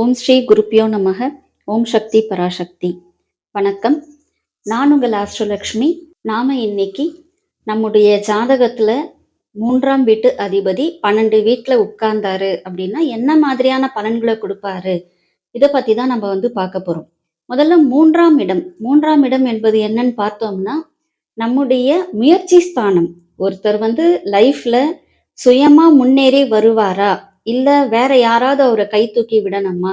ஓம் ஸ்ரீ குருப்பியோ நமக. ஓம் சக்தி பராசக்தி. வணக்கம். நான் உங்கள் ஆஸ்ட்ரோலக்ஷ்மி. நாம இன்னைக்கு நம்முடைய ஜாதகத்துல 3ஆம் வீட்டு அதிபதி 12 வீட்டுல உட்கார்ந்தாரு அப்படின்னா என்ன மாதிரியான பலன்களை கொடுப்பாரு, இதை பத்தி தான் நம்ம பார்க்க போறோம். முதல்ல 3ஆம் இடம் என்பது என்னன்னு பார்த்தோம்னா நம்முடைய முயற்சி ஸ்தானம். ஒருத்தர் லைஃப்ல சுயமா முன்னேறி வருவாரா, இல்ல வேற யாராவது அவரை கை தூக்கி விடணுமா,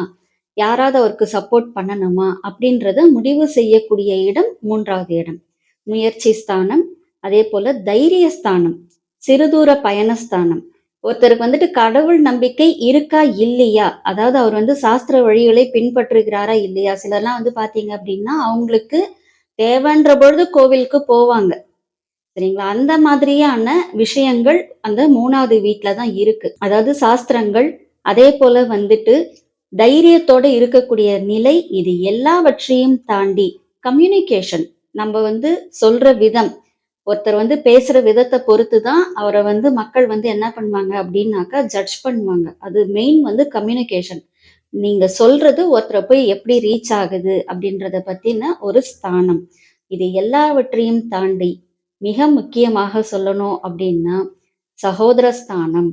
யாராவது அவருக்கு சப்போர்ட் பண்ணணுமா அப்படின்றத முடிவு செய்யக்கூடிய இடம் 3வது இடம். முயற்சி ஸ்தானம். அதே போல தைரிய ஸ்தானம், சிறுதூர பயணஸ்தானம். ஒருத்தருக்கு கடவுள் நம்பிக்கை இருக்கா இல்லையா, அதாவது அவர் சாஸ்திர வழிகளை பின்பற்றுகிறாரா இல்லையா. சிலர்லாம் பாத்தீங்க அப்படின்னா அவங்களுக்கு தேவைன்ற பொழுது கோவிலுக்கு போவாங்க, சரிங்களா. அந்த மாதிரியான விஷயங்கள் அந்த 3வது வீட்டுல தான் இருக்கு. அதாவது சாஸ்திரங்கள், அதே போல தைரியத்தோட இருக்கக்கூடிய நிலை. இது எல்லாவற்றையும் தாண்டி கம்யூனிகேஷன், நம்ம சொல்ற விதம், ஒருத்தர் பேசுற விதத்தை பொறுத்து தான் அவரை மக்கள் என்ன பண்ணுவாங்க அப்படின்னாக்கா ஜட்ஜ் பண்ணுவாங்க. அது மெயின் கம்யூனிகேஷன். நீங்க சொல்றது ஒருத்தரை போய் எப்படி ரீச் ஆகுது அப்படின்றத பத்தின ஒரு ஸ்தானம். இது எல்லாவற்றையும் தாண்டி மிக முக்கியமாக சொல்லணும் அப்படின்னா சகோதரஸ்தானம்.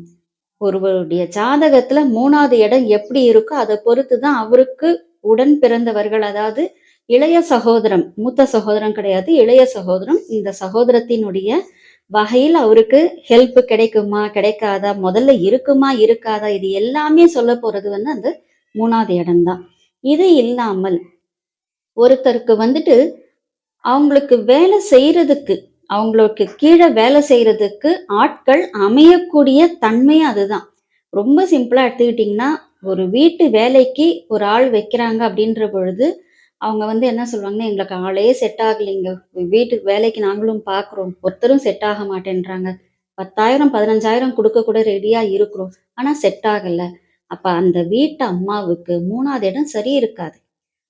ஒருவருடைய ஜாதகத்துல 3வது இடம் எப்படி இருக்கோ அதை பொறுத்து தான் அவருக்கு உடன் பிறந்தவர்கள், அதாவது இளைய சகோதரம், மூத்த சகோதரம் கிடையாது, இளைய சகோதரம். இந்த சகோதரத்தினுடைய வகையில் அவருக்கு ஹெல்ப் கிடைக்குமா கிடைக்காதா, முதல்ல இருக்குமா இருக்காதா, இது எல்லாமே சொல்ல போறது அந்த 3வது இடம்தான். இது இல்லாமல் ஒருத்தருக்கு அவங்களுக்கு வேலை செய்யறதுக்கு, அவங்களுக்கு கீழே வேலை செய்யறதுக்கு ஆட்கள் அமையக்கூடிய தன்மை அதுதான். ரொம்ப சிம்பிளா எடுத்துக்கிட்டிங்கன்னா, ஒரு வீட்டு வேலைக்கு ஒரு ஆள் வைக்கிறாங்க அப்படின்ற பொழுது அவங்க என்ன சொல்லுவாங்கன்னா, எங்களுக்கு ஆளே செட் ஆகலைங்க, வீட்டு வேலைக்கு நாங்களும் பார்க்குறோம், ஒருத்தரும் செட் ஆக மாட்டேன்றாங்க, 10,000 15,000 கொடுக்க கூட ரெடியா இருக்கிறோம், ஆனா செட் ஆகல. அப்ப அந்த வீட்டு அம்மாவுக்கு 3வது இடம் சரி இருக்காது.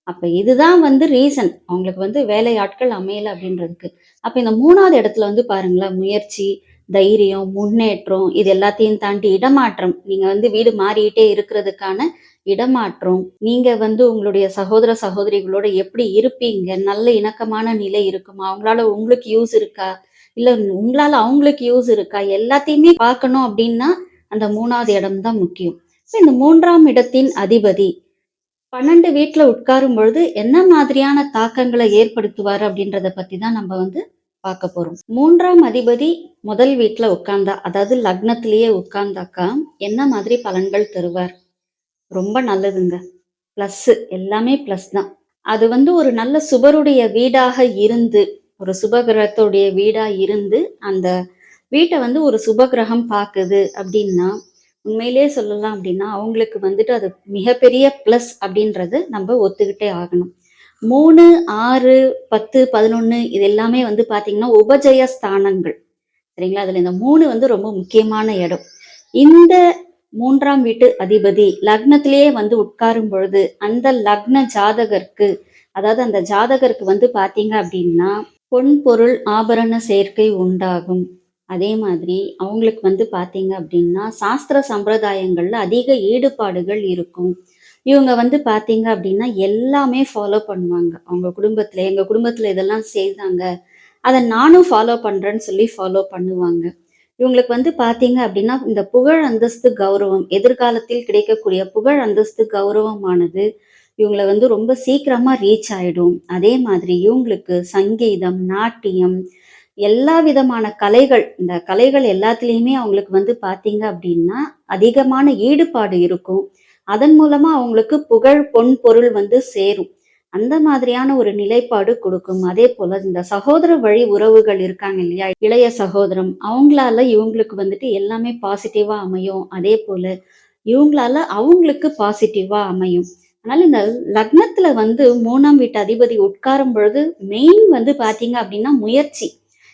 அப்ப இதுதான் ரீசன், அவங்களுக்கு வேலை ஆட்கள் அமையல அப்படின்றதுக்கு. அப்ப இந்த 3வது இடத்துல பாருங்களேன், முயற்சி, தைரியம், முன்னேற்றம், இது எல்லாத்தையும் தாண்டி இடமாற்றம். நீங்க வீடு மாறிட்டே இருக்கிறதுக்கான இடமாற்றம். நீங்க உங்களுடைய சகோதர சகோதரிகளோட எப்படி இருப்பீங்க, நல்ல இணக்கமான நிலை இருக்குமா, அவங்களால உங்களுக்கு யூஸ் இருக்கா, இல்ல உங்களால அவங்களுக்கு யூஸ் இருக்கா, எல்லாத்தையுமே பார்க்கணும் அப்படின்னா அந்த 3வது இடம் தான் முக்கியம். இந்த 3ஆம் இடத்தின் அதிபதி 12 வீட்டுல உட்காரும் பொழுது என்ன மாதிரியான தாக்கங்களை ஏற்படுத்துவார் அப்படின்றத பத்தி தான் நம்ம பார்க்க போறோம். 3ஆம் அதிபதி முதல் வீட்டுல உட்கார்ந்தா, அதாவது லக்னத்திலேயே உட்கார்ந்தாக்கா என்ன மாதிரி பலன்கள் தருவார்? ரொம்ப நல்லதுங்க. பிளஸ், எல்லாமே பிளஸ் தான். அது ஒரு நல்ல சுபருடைய வீடாக இருந்து, ஒரு சுபகிரகத்துடைய வீடா இருந்து அந்த வீட்டை ஒரு சுபகிரகம் பார்க்குது அப்படின்னா உண்மையிலேயே சொல்லலாம் அப்படின்னா அவங்களுக்கு அது மிகப்பெரிய பிளஸ் அப்படின்றது நம்ம ஒத்துக்கிட்டே ஆகணும். 3, 6, 10, 11 இது எல்லாமே பாத்தீங்கன்னா உபஜய ஸ்தானங்கள், சரிங்களா. அதுல இந்த 3 ரொம்ப முக்கியமான இடம். இந்த 3ஆம் வீட்டு அதிபதி லக்னத்திலேயே உட்காரும் பொழுது அந்த லக்ன ஜாதகருக்கு, அதாவது அந்த ஜாதகருக்கு பாத்தீங்க அப்படின்னா பொன் பொருள் ஆபரண சேர்க்கை உண்டாகும். அதே மாதிரி அவங்களுக்கு பாத்தீங்க அப்படின்னா சாஸ்திர சம்பிரதாயங்கள்ல அதிக ஈடுபாடுகள் இருக்கும். இவங்க பாத்தீங்க அப்படின்னா எல்லாமே ஃபாலோ பண்ணுவாங்க. அவங்க குடும்பத்துல, எங்க குடும்பத்துல இதெல்லாம் செய்தாங்க, அதை நானும் ஃபாலோ பண்றேன்னு சொல்லி ஃபாலோ பண்ணுவாங்க. இவங்களுக்கு பாத்தீங்க அப்படின்னா இந்த புகழ் அந்தஸ்து கௌரவம், எதிர்காலத்தில் கிடைக்கக்கூடிய புகழ் அந்தஸ்து கௌரவமானது இவங்களை ரொம்ப சீக்கிரமா ரீச் ஆயிடும். அதே மாதிரி இவங்களுக்கு சங்கீதம், நாட்டியம், எல்லா விதமான கலைகள், இந்த கலைகள் எல்லாத்துலேயுமே அவங்களுக்கு பாத்தீங்க அப்படின்னா அதிகமான ஈடுபாடு இருக்கும். அதன் மூலமா அவங்களுக்கு புகழ், பொன் பொருள் சேரும். அந்த மாதிரியான ஒரு நிலைப்பாடு கொடுக்கும். அதே போல இந்த சகோதர வழி உறவுகள் இருக்காங்க இல்லையா, இளைய சகோதரம், அவங்களால இவங்களுக்கு எல்லாமே பாசிட்டிவா அமையும். அதே போல இவங்களால அவங்களுக்கு பாசிட்டிவா அமையும். அதனால இந்த லக்னத்துல 3ஆம் வீட்டு அதிபதி உட்காரும் பொழுது மெயின் பாத்தீங்க அப்படின்னா முயற்சி.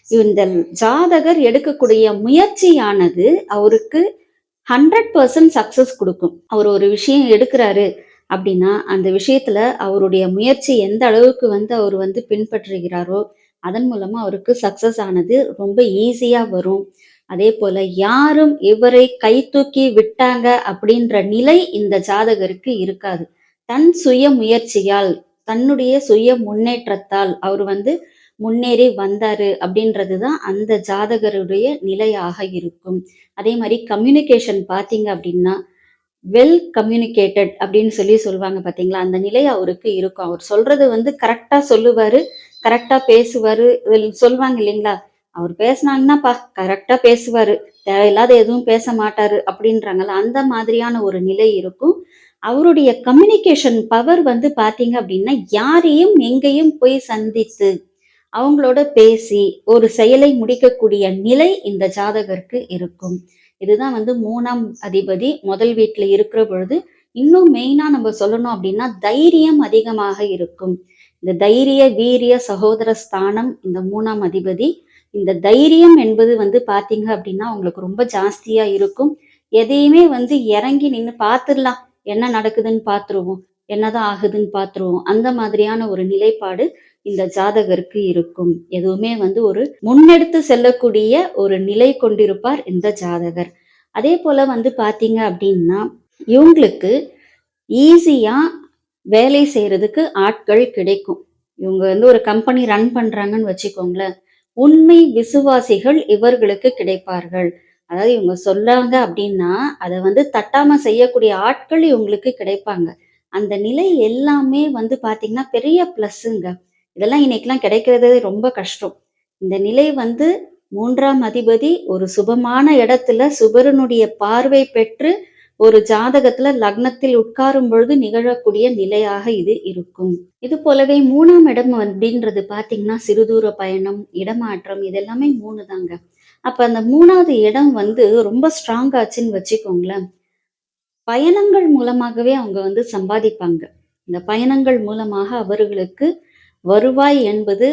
இந்த ஜாதகர் எடுக்கக்கூடிய முயற்சியானது அவருக்கு 100% சக்சஸ் கொடுக்கும். அவர் ஒரு விஷயம் எடுக்கிறாரு அப்படின்னா அந்த விஷயத்துல அவருடைய முயற்சி எந்த அளவுக்கு அவர் பின்பற்றுகிறாரோ அதன் மூலமா அவருக்கு சக்சஸ் ஆனது ரொம்ப ஈஸியா வரும். அதே போல யாரும் இவரை கை தூக்கி விட்டாங்க அப்படின்ற நிலை இந்த ஜாதகருக்கு இருக்காது. தன் சுய முயற்சியால், தன்னுடைய சுய முன்னேற்றத்தால் அவர் வந்து முன்னேறி வந்தாரு அப்படின்றது தான் அந்த ஜாதகருடைய நிலையாக இருக்கும். அதே மாரி கம்யூனிகேஷன் பார்த்தீங்க அப்படின்னா, வெல் கம்யூனிகேட்டட் அப்படின்னு சொல்லுவாங்க பார்த்தீங்களா? அந்த நிலை அவருக்கு இருக்கும். அவர் சொல்றது வந்து கரெக்ட்டா சொல்லுவாரு, கரெக்ட்டா பேசுவாரு. சொல்வாங்க இல்லைங்களா? அவர் பேசினாங்கன்னாப்பா கரெக்ட்டா பேசுவாரு. தேவையில்லாத எதுவும் பேச மாட்டாரு அப்படின்றாங்கல்ல, அந்த மாதிரியான ஒரு நிலை இருக்கும். அவருடைய கம்யூனிகேஷன் பவர் வந்து பார்த்தீங்க அப்படின்னா, யாரையும் எங்கேயும் போய் சந்தித்து, அவங்களோட பேசி, ஒரு செயலை முடிக்கக்கூடிய நிலை இந்த ஜாதகருக்கு இருக்கும். இதுதான் வந்து 3ஆம் அதிபதி முதல் வீட்ல இருக்கிற பொழுது, இன்னும் மெயினா நம்ம சொல்லணும் அப்படின்னா, தைரியம் அதிகமாக இருக்கும். இந்த தைரிய, வீரிய, சகோதர ஸ்தானம் இந்த 3ஆம் அதிபதி. இந்த தைரியம் என்பது வந்து பார்த்தீங்க அப்படின்னா, உங்களுக்கு ரொம்ப ஜாஸ்தியா இருக்கும். எதையுமே வந்து இறங்கி நின்னு பார்த்துடலாம். என்ன நடக்குதுன்னு பார்த்துருவோம். என்னதான் ஆகுதுன்னு பார்த்துருவோம். அந்த மாதிரியான ஒரு நிலைப்பாடு இந்த ஜாதகருக்கு இருக்கும். எதுவுமே வந்து ஒரு முன்னெடுத்து செல்லக்கூடிய ஒரு நிலை கொண்டிருப்பார் இந்த ஜாதகர். அதே போல வந்து பார்த்தீங்க அப்படின்னா, இவங்களுக்கு ஈஸியா வேலை செய்றதுக்கு ஆட்கள் கிடைக்கும். இவங்க வந்து ஒரு கம்பெனி ரன் பண்றாங்கன்னு வச்சுக்கோங்களேன். உண்மை விசுவாசிகள் இவர்களுக்கு கிடைப்பார்கள். அதாவது இவங்க சொன்னாங்க அப்படின்னா, அத வந்து தட்டாம செய்யக்கூடிய ஆட்கள் இவங்களுக்கு கிடைப்பாங்க. அந்த நிலை எல்லாமே வந்து பார்த்தீங்கன்னா, பெரிய ப்ளஸ்ஸுங்க. இதெல்லாம் இன்னைக்கெல்லாம் கிடைக்கிறதே ரொம்ப கஷ்டம். இந்த நிலை வந்து 3ஆம் அதிபதி ஒரு சுபமான இடத்துல சுபரனுடைய பார்வை பெற்று ஒரு ஜாதகத்துல லக்னத்தில் உட்காரும் பொழுது நிகழக்கூடிய நிலையாக இது இருக்கும். இது போலவே 3ஆம் இடம் அப்படின்றது பார்த்தீங்கன்னா, சிறுதூர பயணம், இடமாற்றம் இது எல்லாமே 3 தாங்க. அப்ப அந்த 3வது இடம் வந்து ரொம்ப ஸ்ட்ராங் ஆச்சுன்னு வச்சுக்கோங்களேன். பயணங்கள் மூலமாகவே அவங்க வந்து சம்பாதிப்பாங்க. இந்த பயணங்கள் மூலமாக அவர்களுக்கு வருவாய் என்பது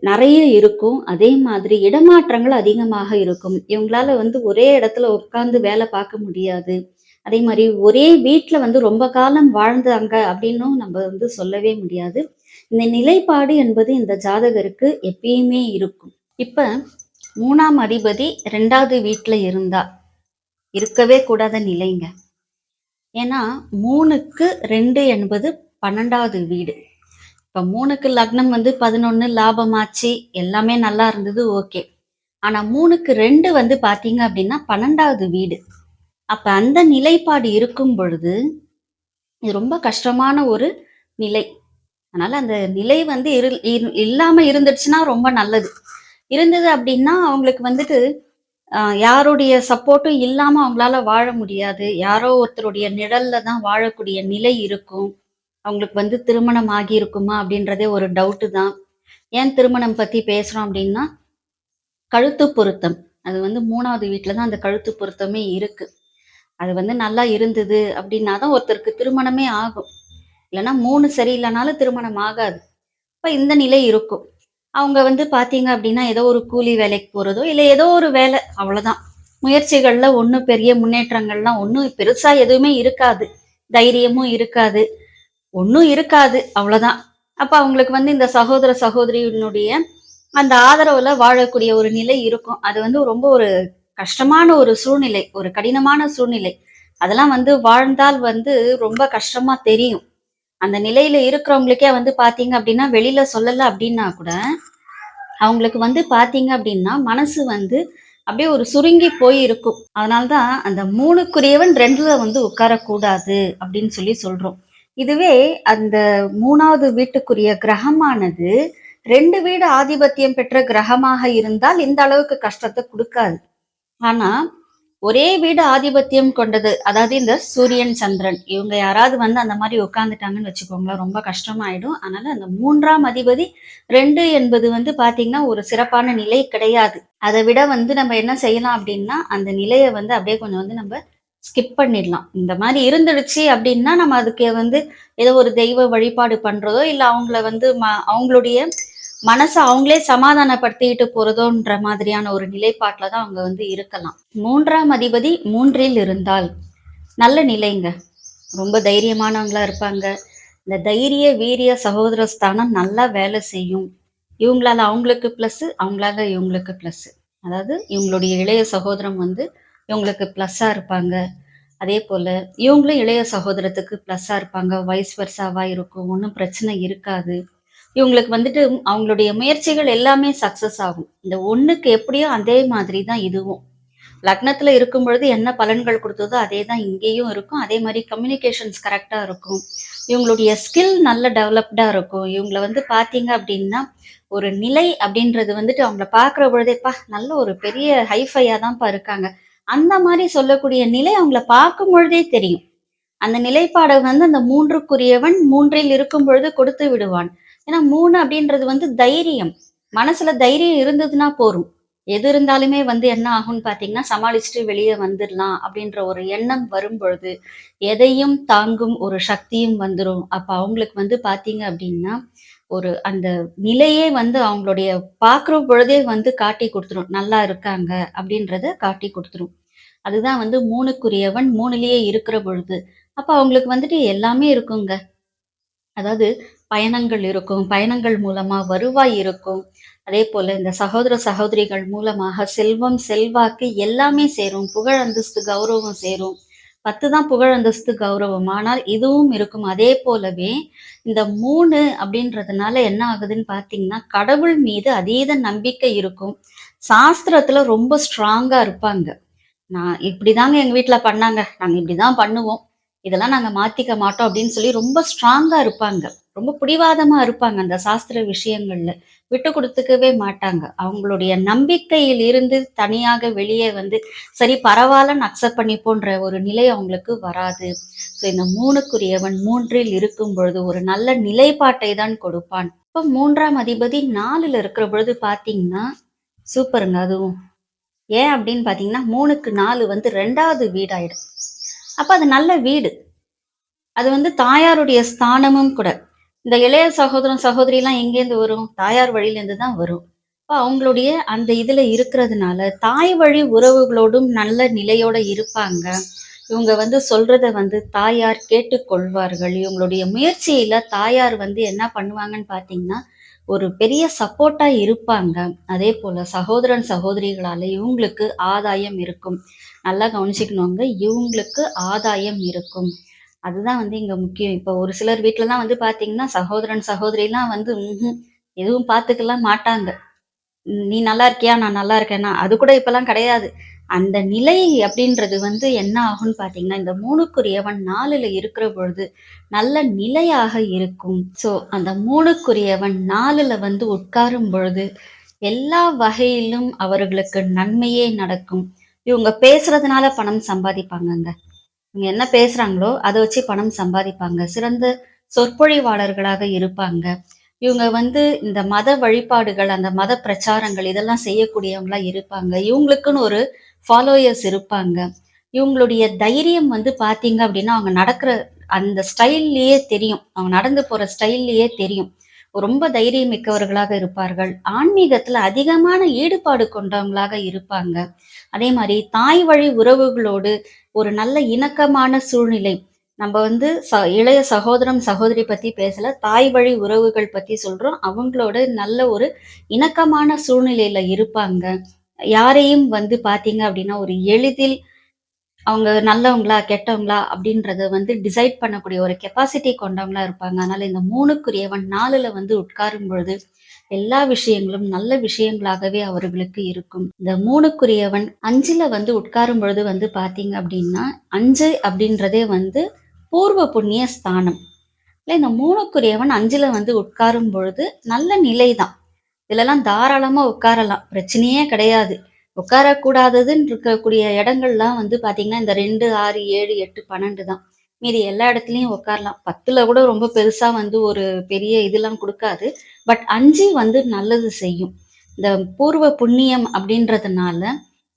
நெறைய இருக்கும். அதே மாதிரி இடமாற்றங்கள் அதிகமாக இருக்கும். இவங்களால வந்து ஒரே இடத்துல உட்கார்ந்து வேலை பார்க்க முடியாது. அதே மாரி ஒரே வீட்ல வந்து ரொம்ப காலம் வாழ்ந்தாங்க அப்படின்னும் நம்ம வந்து சொல்லவே முடியாது. இந்த நிலைப்பாடு என்பது இந்த ஜாதகருக்கு எப்பயுமே இருக்கும். இப்ப 3ஆம் அதிபதி 2வது வீட்ல இருந்தா, இருக்கவே கூடாத நிலைங்க. ஏன்னா 3க்கு 2 என்பது 12வது வீடு. இப்ப 3க்கு லக்னம் வந்து 11 லாபமாச்சு. எல்லாமே நல்லா இருந்தது ஓகே. ஆனா 3க்கு 2 வந்து பார்த்தீங்க அப்படின்னா 12வது வீடு. அப்ப அந்த நிலைப்பாடு இருக்கும் பொழுது, இது ரொம்ப கஷ்டமான ஒரு நிலை. அதனால அந்த நிலை வந்து இல்லாம இருந்துடுச்சுன்னா ரொம்ப நல்லது. இருந்தது அப்படின்னா, அவங்களுக்கு வந்துட்டு யாருடைய சப்போர்ட்டும் இல்லாம அவங்களால வாழ முடியாது. யாரோ ஒருத்தருடைய நிழல்ல தான் வாழக்கூடிய நிலை இருக்கும். அவங்களுக்கு வந்து திருமணம் ஆகியிருக்குமா அப்படின்றதே ஒரு டவுட்டு தான். ஏன் திருமணம் பத்தி பேசுறோம் அப்படின்னா, கழுத்து பொருத்தம். அது வந்து 3வது வீட்ல தான் அந்த கழுத்து பொருத்தமே இருக்கு. அது வந்து நல்லா இருந்தது அப்படின்னா தான் ஒருத்தருக்கு திருமணமே ஆகும். இல்லன்னா 3 சரியில்லனாலும் திருமணம் ஆகாது. அப்ப இந்த நிலை இருக்கும். அவங்க வந்து பார்த்தீங்க அப்படின்னா, ஏதோ ஒரு கூலி வேலைக்கு போறதோ, இல்ல ஏதோ ஒரு வேலை அவ்வளோதான். முயற்சிகள்ல ஒண்ணும் பெரிய முன்னேற்றங்கள்லாம் ஒண்ணும் பெருசா எதுவுமே இருக்காது. தைரியமும் இருக்காது. ஒண்ணும் இருக்காது. அவ்வளோதான். அப்ப அவங்களுக்கு வந்து இந்த சகோதர, சகோதரியினுடைய அந்த ஆதரவுல வாழக்கூடிய ஒரு நிலை இருக்கும். அது வந்து ரொம்ப ஒரு கஷ்டமான ஒரு சூழ்நிலை. ஒரு கடினமான சூழ்நிலை. அதெல்லாம் வந்து வாழ்ந்தால் வந்து ரொம்ப கஷ்டமா தெரியும். அந்த நிலையில இருக்கிறவங்களுக்கே வந்து பார்த்தீங்க அப்படின்னா, வெளியில சொல்லல அப்படின்னா கூட, அவங்களுக்கு வந்து பார்த்தீங்க அப்படின்னா, மனசு வந்து அப்படியே ஒரு சுருங்கி போய் இருக்கும். அதனால தான் அந்த 3க்குரியவன் 2ல வந்து உட்காரக்கூடாது அப்படின்னு சொல்றோம். இதுவே அந்த 3வது வீட்டுக்குரிய கிரகமானது 2 வீடு ஆதிபத்தியம் பெற்ற கிரகமாக இருந்தால் இந்த அளவுக்கு கஷ்டத்த குடுக்காது. ஆனா, ஒரே வீடு ஆதிபத்தியம் கொண்டது. அதாவது இந்த சூரியன், சந்திரன் இவங்க யாராவது வந்து அந்த மாரி உட்கார்ந்துட்டாங்கன்னு வச்சுக்கோங்களேன், ரொம்ப கஷ்டமாயிடும். அதனால அந்த 3ஆம் அதிபதி 2 என்பது வந்து பார்த்தீங்கன்னா, ஒரு சிறப்பான நிலை கிடையாது. அத விட வந்து நம்ம என்ன செய்யலாம் அப்டின்னா, அந்த நிலைய வந்து அப்படியே கொஞ்சம் வந்து நம்ம ஸ்கிப் பண்ணிடலாம். இந்த மாரி இருந்துடுச்சு அப்டின்னா, நம்ம அதுக்கு வந்து ஏதோ ஒரு தெய்வ வழிபாடு பண்றதோ, இல்ல அவங்கள வந்து அவங்களுடைய மனச அவங்களே சமாதானப்படுத்திட்டு போறதோன்ற மாதிரியான ஒரு நிலைப்பாட்டுல தான் அவங்க வந்து இருக்கலாம். 3ஆம் அதிபதி 3ல் இருந்தால் நல்ல நிலைங்க. ரொம்ப தைரியமானவங்களா இருப்பாங்க. இந்த தைரிய, வீரிய, சகோதர ஸ்தானம் நல்லா வேலை செய்யும். இவங்களால அவங்களுக்கு ப்ளஸ்ஸு, அவங்களால இவங்களுக்கு ப்ளஸ்ஸு. அதாவது இவங்களுடைய இளைய சகோதரம் வந்து இவங்களுக்கு ப்ளஸ்ஸா இருப்பாங்க. அதே போல இவங்களும் இளைய சகோதரத்துக்கு ப்ளஸ்ஸா இருப்பாங்க. வைஸ் வெர்சாவா இருக்கும். ஒண்ணும் பிரச்சனை இருக்காது. இவங்களுக்கு வந்துட்டு அவங்களுடைய முயற்சிகள் எல்லாமே சக்சஸ் ஆகும். இந்த ஒண்ணுக்கு எப்படியோ அதே மாதிரி தான் இதுவும். லக்னத்துல இருக்கும் பொழுது என்ன பலன்கள் குடுத்ததோ, அதே தான் இங்கேயும் இருக்கும். அதே மாரி கம்யூனிகேஷன்ஸ் கரெக்ட்டா இருக்கும். இவங்களுடைய ஸ்கில் நல்ல டெவலப்டா இருக்கும். இவங்கள வந்து பார்த்தீங்க அப்டின்னா, ஒரு நிலை அப்டின்றது வந்துட்டு அவங்கள பார்க்குற பொழுதே, "அப்பா! நல்ல ஒரு பெரிய ஹைஃபையா தான்ப்பா இருக்காங்க." அந்த மாரி சொல்லக்கூடிய நிலை அவங்கள பார்க்கும் பொழுதே தெரியும். அந்த நிலைப்பாட வந்து அந்த 3க்குரியவன் 3ல் இருக்கும் பொழுது கொடுத்து விடுவான். ஏன்னா 3 அப்படின்றது வந்து தைரியம். மனசுல தைரியம் இருந்ததுன்னா போரும். எது இருந்தாலுமே வந்து என்ன ஆகும்ன்னு பார்த்தீங்கன்னா, சமாளிச்சுட்டு வெளிய வந்துர்லாம் அப்படின்ற ஒரு எண்ணம் வரும்பொழுது, எதையும் தாங்கும் ஒரு சக்தியும் வந்துரும். அப்ப அவங்களுக்கு வந்து பார்த்தீங்க அப்படின்னா, ஒரு அந்த நிலையே வந்து அவங்களுடைய பார்க்குற பொழுதே வந்து காட்டி குடுத்துரும். நல்லா இருக்காங்க அப்படின்றத காட்டி குடுத்துரும். அதுதான் வந்து 3க்குரியவன் 3லயே இருக்கிற பொழுது. அப்ப அவங்களுக்கு வந்துட்டு எல்லாமே இருக்குங்க. அதாவது பயணங்கள் இருக்கும். பயணங்கள் மூலமா வருவாய் இருக்கும். அதேபோல இந்த சகோதர, சகோதரிகள் மூலமாக செல்வம், செல்வாக்கு எல்லாமே சேரும். புகழ், அந்தஸ்து, கௌரவம் சேரும். 10 தான் புகழ், அந்தஸ்து, கௌரவம். ஆனால் இதுவும் இருக்கும். அதே போலவே இந்த 3 அப்படின்றதுனால என்ன ஆகுதுன்னு பார்த்தீங்கன்னா, கடவுள் மீது அதீத நம்பிக்கை இருக்கும். சாஸ்திரத்துல ரொம்ப ஸ்ட்ராங்கா இருப்பாங்க. நான் இப்படிதாங்க எங்க வீட்ல பண்ணாங்க. நாங்க இப்படிதான் பண்ணுவோம். இதெல்லாம் நாங்க மாத்திக்க மாட்டோம் அப்படின்னு சொல்லி ரொம்ப ஸ்ட்ராங்கா இருப்பாங்க. ரொம்ப பிடிவாதமா இருப்பாங்க அந்த சாஸ்திர விஷயங்கள்ல. விட்டு குடுத்துக்கவே மாட்டாங்க. அவங்களுடைய நம்பிக்கையில் இருந்து தனியாக வெளியே வந்து, சரி பரவால்லன்னு அக்செப்ட் பண்ணிப்போன்ற ஒரு நிலை அவங்களுக்கு வராது. ஸோ இந்த 3க்குரியவன் 3ல் இருக்கும் பொழுது ஒரு நல்ல நிலைப்பாட்டை தான் கொடுப்பான். இப்ப 3ஆம் அதிபதி 4ல இருக்கிற பொழுது பார்த்தீங்கன்னா, சூப்பருங்க அதுவும். ஏன் அப்படின்னு பார்த்தீங்கன்னா, 3க்கு 4 வந்து 2வது வீடாயிடும். அப்ப அது நல்ல வீடு. அது வந்து தாயாருடைய ஸ்தானமும் கூட. இந்த இளைய சகோதரன், சகோதரிலாம் எங்கேருந்து வரும்? தாயார் வழியிலேருந்து தான் வரும். அப்ப அவங்களுடைய அந்த இதுல இருக்கிறதுனால, தாய் வழி உறவுகளோடும் நல்ல நிலையோட இருப்பாங்க. இவங்க வந்து சொல்றத வந்து தாயார் கேட்டுக்கொள்வார்கள். இவங்களுடைய முயற்சியில தாயார் வந்து என்ன பண்ணுவாங்கன்னு பார்த்தீங்கன்னா, ஒரு பெரிய சப்போர்ட்டா இருப்பாங்க. அதேபோல சகோதரன், சகோதரிகளால இவங்களுக்கு ஆதாயம் இருக்கும். நல்லா கவனிச்சுக்கணுங்க. இவங்களுக்கு ஆதாயம் இருக்கும். அதுதான் வந்து இங்க முக்கியம். இப்ப ஒரு சிலர் வீட்லலாம் வந்து பார்த்தீங்கன்னா, சகோதரன், சகோதரிலாம் வந்து எதுவும் பார்த்துக்கலாம் மாட்டாங்க. நீ நல்லா இருக்கியா? நான் நல்லா இருக்கேனா? அது கூட இப்பலாம் கிடையாது. அந்த நிலை அப்படின்றது வந்து என்ன ஆகும்ன்னு பார்த்தீங்கன்னா, இந்த 3க்குரியவன் 4ல இருக்கிற பொழுது, நல்ல நிலையாக இருக்கும். ஸோ, அந்த 3க்குரியவன் 4ல வந்து உட்காரும் பொழுது, எல்லா வகையிலும் அவர்களுக்கு நன்மையே நடக்கும். இவங்க பேசுறதுனால பணம் சம்பாதிப்பாங்கங்க. இவங்க என்ன பேசுறாங்களோ, அத வச்சு பணம் சம்பாதிப்பாங்க. சிறந்த சொற்பொழிவாளர்களாக இருப்பாங்க. இவங்க வந்து இந்த மத வழிபாடுகள், அந்த மத பிரச்சாரங்கள் இதெல்லாம் செய்யக்கூடியவங்களா இருப்பாங்க. இவங்களுக்குன்னு ஒரு ஃபாலோயர்ஸ் இருப்பாங்க. இவங்களுடைய தைரியம் வந்து பார்த்தீங்க அப்படின்னா, அவங்க நடக்கிற அந்த ஸ்டைல்லயே தெரியும். அவங்க நடந்து போற ஸ்டைல்லயே தெரியும். ரொம்ப தைரியம் மிக்கவர்களாக இருப்பார்கள். ஆன்மீகத்துல அதிகமான ஈடுபாடு கொண்டவங்களாக இருப்பாங்க. அதே மாரி தாய் வழி உறவுகளோடு ஒரு நல்ல இணக்கமான சூழ்நிலை. நம்ப வந்து இளைய சகோதரம், சகோதரி பத்தி பேசல. தாய் வழி உறவுகள் பத்தி சொல்றோம். அவங்களோட நல்ல ஒரு இணக்கமான சூழ்நிலையில இருப்பாங்க. யாரையும் வந்து பார்த்தீங்க அப்டின்னா, ஒரு எளிதில் அவங்க நல்லவங்களா, கெட்டவங்களா அப்படின்றத வந்து டிசைட் பண்ணக்கூடிய ஒரு கெப்பாசிட்டி கொண்டவங்களா இருப்பாங்க. அதனால இந்த 3க்குரியவன் 4ல வந்து உட்காரும் பொழுது, எல்லா விஷயங்களும் நல்ல விஷயங்களாகவே அவர்களுக்கு இருக்கும். இந்த 3க்குரியவன் 5ல வந்து உட்காரும் பொழுது வந்து பார்த்தீங்க அப்படின்னா, 5 அப்படின்றதே வந்து பூர்வ புண்ணிய ஸ்தானம். இல்ல இந்த 3க்குரியவன் 5ல வந்து உட்காரும் பொழுது நல்ல நிலைதான். இதுலலாம் தாராளமா உட்காரலாம். பிரச்சனையே கிடையாது. உட்காரக்கூடாததுன்னு இருக்கக்கூடிய இடங்கள்லாம் வந்து பார்த்தீங்கன்னா, இந்த 2, 6, 7, 8, 12 தான். மீதி எல்லா இடத்துலயும் உட்காரலாம். 10ல கூட ரொம்ப பெருசா வந்து ஒரு பெரிய இதெல்லாம் குடுக்காது. பட் 5 வந்து நல்லது செய்யும். இந்த பூர்வ புண்ணியம் அப்படின்றதுனால,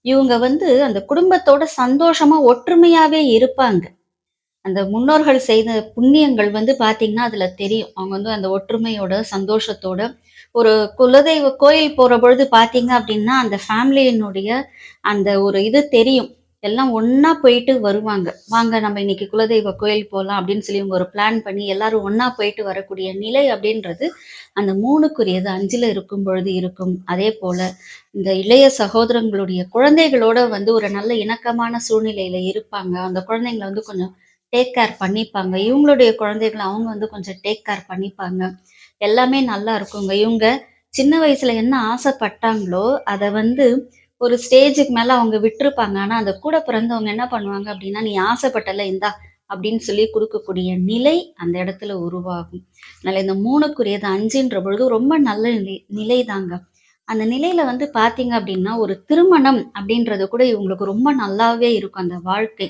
இவங்க வந்து அந்த குடும்பத்தோட சந்தோஷமா, ஒற்றுமையாவே இருப்பாங்க. அந்த முன்னோர்கள் செய்த புண்ணியங்கள் வந்து பார்த்தீங்கன்னா, அதுல தெரியும். அவங்க வந்து அந்த ஒற்றுமையோட, சந்தோஷத்தோட ஒரு குலதெய்வ கோயில் போற பொழுது பார்த்தீங்க அப்டின்னா, அந்த ஃபேமிலியினுடைய அந்த ஒரு இது தெரியும். எல்லாம் ஒண்ணா போயிட்டு வருவாங்க. "வாங்க நம்ம இன்னைக்கு குலதெய்வ கோயில் போலாம்" அப்படின்னு சொல்லி இவங்க ஒரு பிளான் பண்ணி எல்லாரும் ஒண்ணா போயிட்டு வரக்கூடிய நிலை அப்படின்றது, அந்த 3க்குரியது 5ல இருக்கும் பொழுது இருக்கும். அதேபோல இந்த இளைய சகோதரங்களுடைய குழந்தைகளோட வந்து ஒரு நல்ல இணக்கமான சூழ்நிலையில இருப்பாங்க. அந்த குழந்தைங்கள வந்து கொஞ்சம் டேக் கேர் பண்ணிப்பாங்க. இவங்களுடைய குழந்தைகள அவங்க வந்து கொஞ்சம் டேக் கேர் பண்ணிப்பாங்க. எல்லாமே நல்லா இருக்குங்க. இவங்க சின்ன வயசுல என்ன ஆசைப்பட்டாங்களோ, அத வந்து ஒரு ஸ்டேஜுக்கு மேல அவங்க விட்டுருப்பாங்க. ஆனா, அந்த கூட பிறந்தவங்க என்ன பண்ணுவாங்க அப்டின்னா, "நீ ஆசைப்பட்டல்ல இந்தா" அப்படின்னு சொல்லி குடுக்கக்கூடிய நிலை அந்த இடத்துல உருவாகும். அதனால இந்த 3க்குரியது 5ன்ற பொழுது ரொம்ப நல்ல நிலைதாங்க. அந்த நிலையில வந்து பார்த்தீங்க அப்டின்னா, ஒரு திருமணம் அப்படின்றது கூட இவங்களுக்கு ரொம்ப நல்லாவே இருக்கும் அந்த வாழ்க்கை.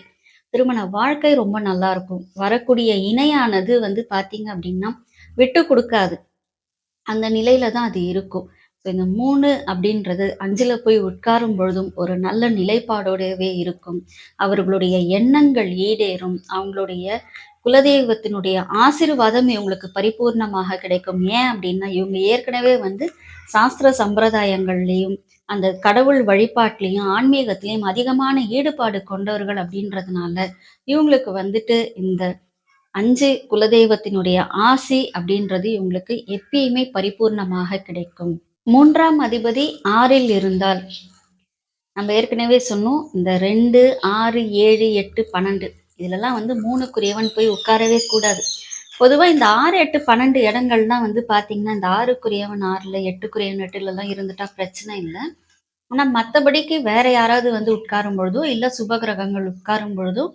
திருமண வாழ்க்கை ரொம்ப நல்லாருக்கும். வரக்கூடிய இணையானது வந்து பார்த்தீங்க அப்டின்னா, விட்டு குடுக்காது. அந்த நிலையில தான் அது இருக்கும். ஸோ இந்த 3 அப்படின்றது 5ல போய் உட்காரும் பொழுதும் ஒரு நல்ல நிலைப்பாடோடவே இருக்கும். அவர்களுடைய எண்ணங்கள் ஈடேறும். அவங்களுடைய குலதெய்வத்தினுடைய ஆசீர்வாதம் இவங்களுக்கு பரிபூர்ணமாக கிடைக்கும். ஏன் அப்படின்னா, இவங்க ஏற்கனவே வந்து சாஸ்திர சம்பிரதாயங்கள்லயும், அந்த கடவுள் வழிபாட்டிலயும், ஆன்மீகத்திலயும் அதிகமான ஈடுபாடு கொண்டவர்கள் அப்படின்றதுனால, இவங்களுக்கு வந்துட்டு இந்த 5 குலதெய்வத்தினுடைய ஆசி அப்படின்றது இவங்களுக்கு எப்பயுமே பரிபூர்ணமாக கிடைக்கும். 3ஆம் அதிபதி 6ல் இருந்தால், நம்ம ஏற்கனவே சொன்னோம். இந்த 2, 6, 7, 8, 12 இதுலலாம் வந்து 3க்குரியவன் போய் உட்காரவே கூடாது. பொதுவா இந்த 6, 8, 12 இடங்கள் தான் வந்து பார்த்தீங்கன்னா, இந்த 6க்குரியவன் 6ல, 8க்குரியவன் 8லலாம் இருந்துட்டா பிரச்சனை இல்ல. ஆனா மத்தபடிக்கு வேற யாராவது வந்து உட்காரும் பொழுதோ, இல்ல சுப கிரகங்கள் உட்காரும் பொழுதோ,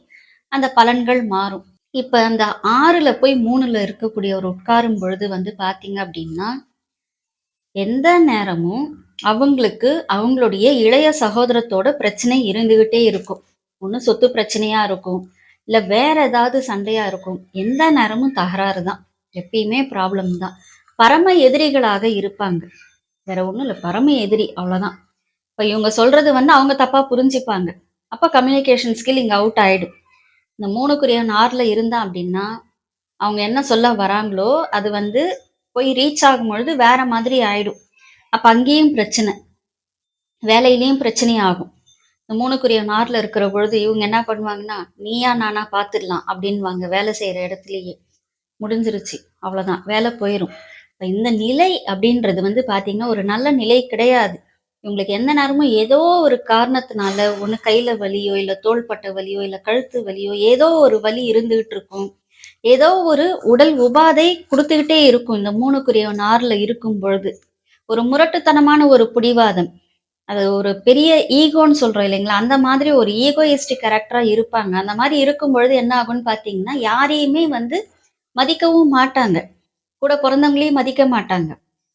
அந்த பலன்கள் மாறும். இப்ப அந்த 6ல போய் 3ல இருக்கக்கூடியவர் உட்காரும் பொழுது வந்து பார்த்தீங்க அப்படின்னா, எந்த நேரமும் அவங்களுக்கு அவங்களுடைய இளைய சகோதரத்தோட பிரச்சனை இருந்துகிட்டே இருக்கும். ஒண்ணு சொத்து பிரச்சனையா இருக்கும். இல்ல வேற ஏதாவது சண்டையா இருக்கும். எந்த நேரமும் தகராறு தான். எப்பயுமே ப்ராப்ளம் தான். பரம எதிரிகளாக இருப்பாங்க. வேற ஒண்ணும் இல்ல. பரம எதிரி அவ்வளோதான். இப்ப இவங்க சொல்றது வந்து அவங்க தப்பா புரிஞ்சுப்பாங்க. அப்ப கம்யூனிகேஷன் ஸ்கில் இங்க அவுட் ஆயிடும். இந்த 3க்குரியவன் 6ல இருந்தான் அப்படின்னா, அவங்க என்ன சொல்ல வராங்களோ, அது வந்து போய் ரீச் ஆகும்பொழுது வேற மாதிரி ஆயிடும். அப்ப அங்கேயும் பிரச்சனை. வேலையிலயும் பிரச்சனை ஆகும். இந்த 3க்குரியவன் 6ல இருக்கிற பொழுது இவங்க என்ன பண்ணுவாங்கன்னா, "நீயா நானா பார்த்துடலாம்" அப்படின்னுவாங்க வேலை செய்ற இடத்துலயே. முடிஞ்சிருச்சு. அவ்வளோதான். வேலை போயிரும். இப்ப இந்த நிலை அப்படின்றது வந்து பார்த்தீங்கன்னா, ஒரு நல்ல நிலை கிடையாது. இவங்களுக்கு எந்த நேரமும் ஏதோ ஒரு காரணத்தினால, ஒண்ணு கையில வலியோ, இல்ல தோள்பட்டை வலியோ, இல்ல கழுத்து வலியோ, ஏதோ ஒரு வலி இருந்துகிட்டு இருக்கும். ஏதோ ஒரு உடல் உபாதை குடுத்துக்கிட்டே இருக்கும். இந்த 3க்குரியவன் 6ல இருக்கும் பொழுது. ஒரு முரட்டுத்தனமான ஒரு பிடிவாதம். அது ஒரு பெரிய ஈகோன்னு சொல்றோம் இல்லைங்களா? அந்த மாதிரி ஒரு ஈகோயிஸ்டிக் கேரக்டரா இருப்பாங்க. அந்த மாரி இருக்கும் பொழுது என்ன ஆகும்ன்னு பார்த்தீங்கன்னா, யாரையுமே வந்து மதிக்கவும் மாட்டாங்க. கூட பொறந்தவங்களையும் மதிக்க மாட்டாங்க.